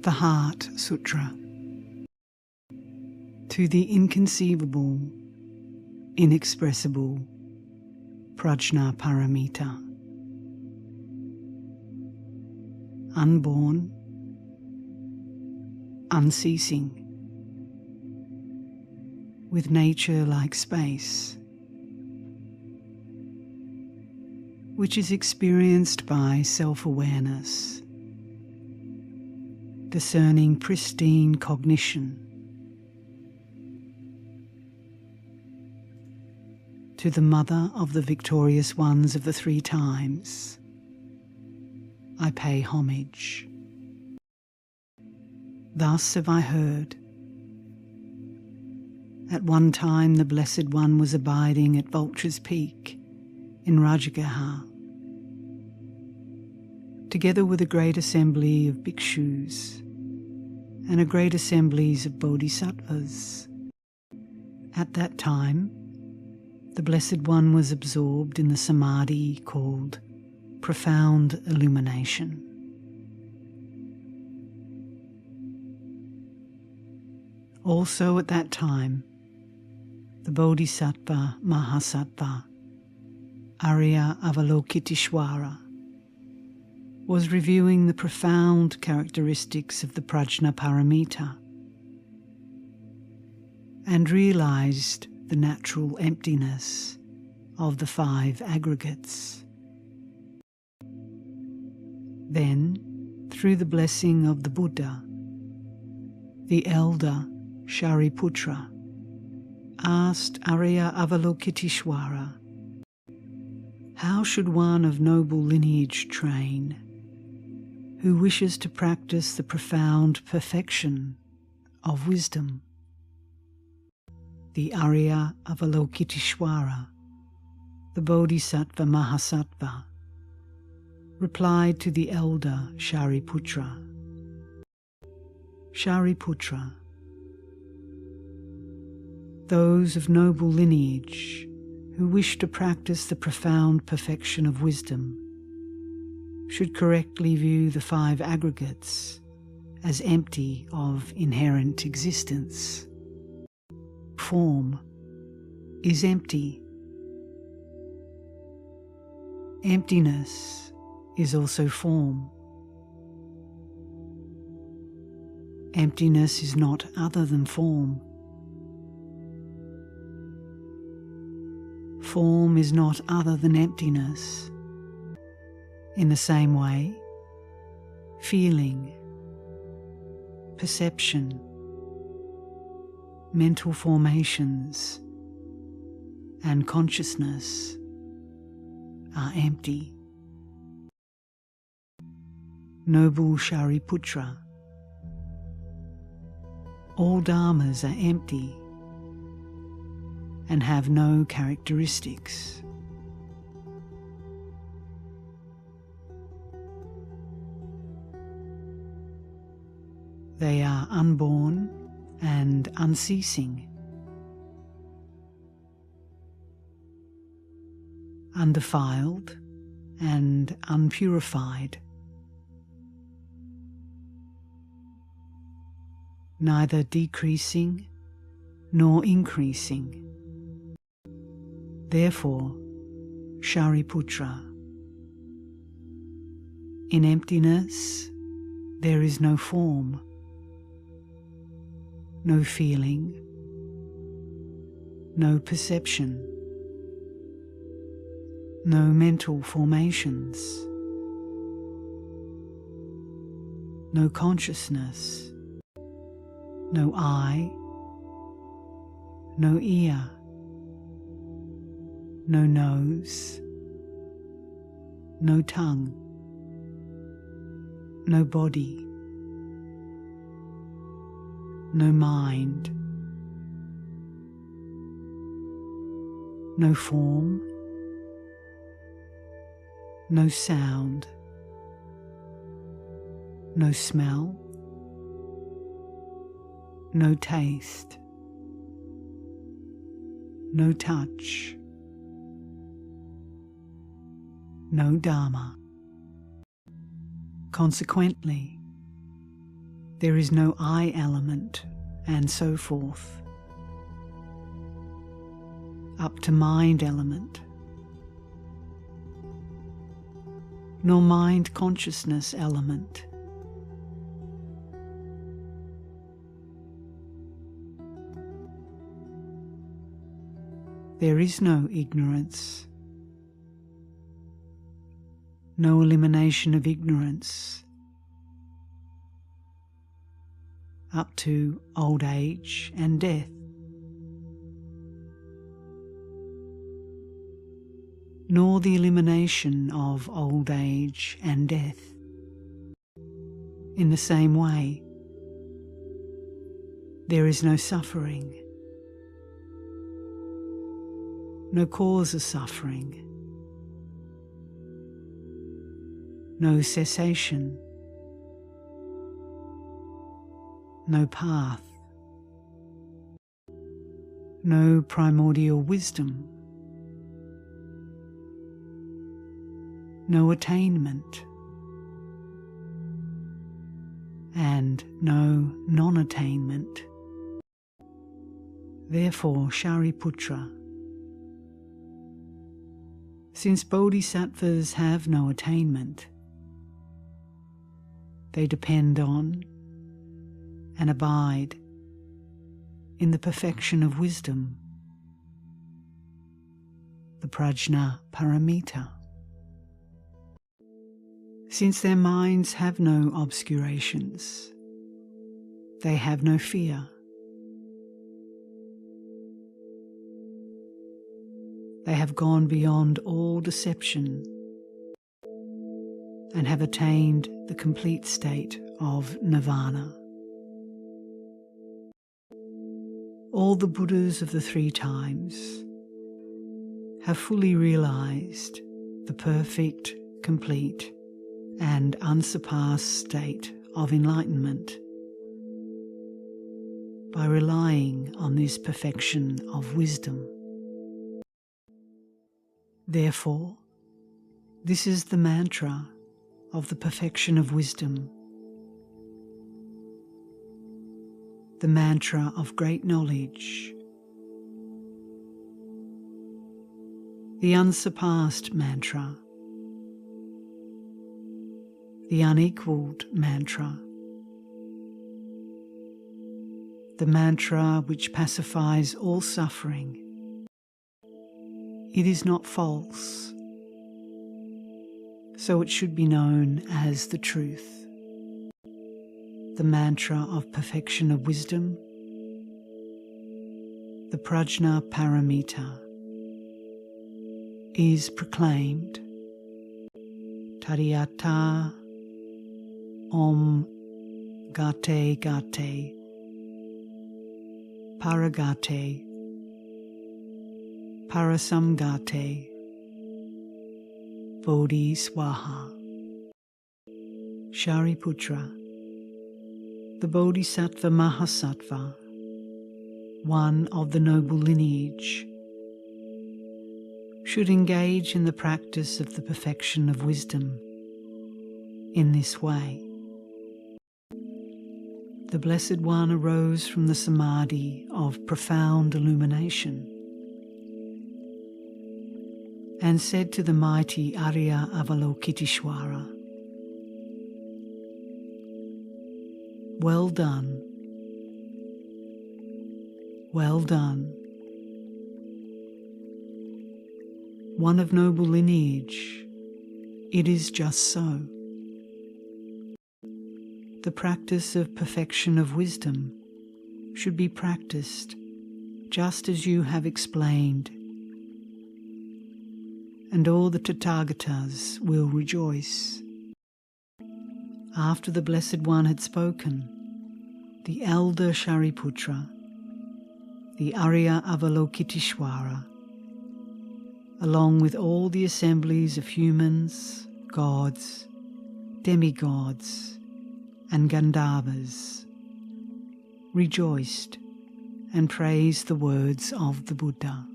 The Heart Sutra. To the inconceivable, inexpressible Prajnaparamita. Unborn, unceasing, with nature like space, which is experienced by self-awareness, discerning pristine cognition. To the Mother of the victorious ones of the three times, I pay homage. Thus have I heard. At one time the Blessed One was abiding at Vulture's Peak in Rajagaha, together with a great assembly of bhikshus and a great assemblies of bodhisattvas. At that time, the Blessed One was absorbed in the samadhi called profound illumination. Also at that time, the Bodhisattva Mahasattva, Arya Avalokiteshvara, was reviewing the profound characteristics of the Prajnaparamita and realized the natural emptiness of the five aggregates. Then, through the blessing of the Buddha, the elder Shariputra asked Arya Avalokiteshvara, how should one of noble lineage train who wishes to practice the profound perfection of wisdom? The Arya Avalokiteshvara, the Bodhisattva Mahasattva, replied to the elder Shariputra, Shariputra, those of noble lineage who wish to practice the profound perfection of wisdom should correctly view the five aggregates as empty of inherent existence. Form is empty. Emptiness is also form. Emptiness is not other than form. Form is not other than emptiness. In the same way, feeling, perception, mental formations, and consciousness are empty. Noble Shariputra, all dharmas are empty and have no characteristics. They are unborn and unceasing, undefiled and unpurified, neither decreasing nor increasing. Therefore, Shariputra, in emptiness there is no form, no feeling, no perception, no mental formations, no consciousness, no eye, no ear, no nose, no tongue, no body, no mind, no form, no sound, no smell, no taste, no touch, no dharma. Consequently, There is no I element, and so forth, up to mind element, nor mind consciousness element. There is no ignorance, no elimination of ignorance, up to old age and death. Nor the elimination of old age and death. In the same way, there is no suffering, no cause of suffering, no cessation, no path, no primordial wisdom, no attainment, and no non-attainment. Therefore, Shariputra, since bodhisattvas have no attainment, they depend on and abide in the perfection of wisdom, the prajna paramita. Since their minds have no obscurations, they have no fear. They have gone beyond all deception and have attained the complete state of nirvana. All the Buddhas of the three times have fully realized the perfect, complete, and unsurpassed state of enlightenment by relying on this perfection of wisdom. Therefore, this is the mantra of the perfection of wisdom, the mantra of great knowledge, the unsurpassed mantra, the unequaled mantra, the mantra which pacifies all suffering. It is not false, so it should be known as the truth. The mantra of perfection of wisdom, the prajna paramita, is proclaimed. Tariyata Om Gate Gate Paragate Parasamgate Bodhi Swaha. Shariputra, the Bodhisattva Mahasattva, one of the noble lineage, should engage in the practice of the perfection of wisdom in this way. The Blessed One arose from the samadhi of profound illumination and said to the mighty Arya Avalokiteshvara, "Well done, well done. One of noble lineage, it is just so. The practice of perfection of wisdom should be practiced just as you have explained, and all the Tathagatas will rejoice." After the Blessed One had spoken, the elder Shariputra, the Arya Avalokiteshvara, along with all the assemblies of humans, gods, demigods, and Gandharvas, rejoiced and praised the words of the Buddha.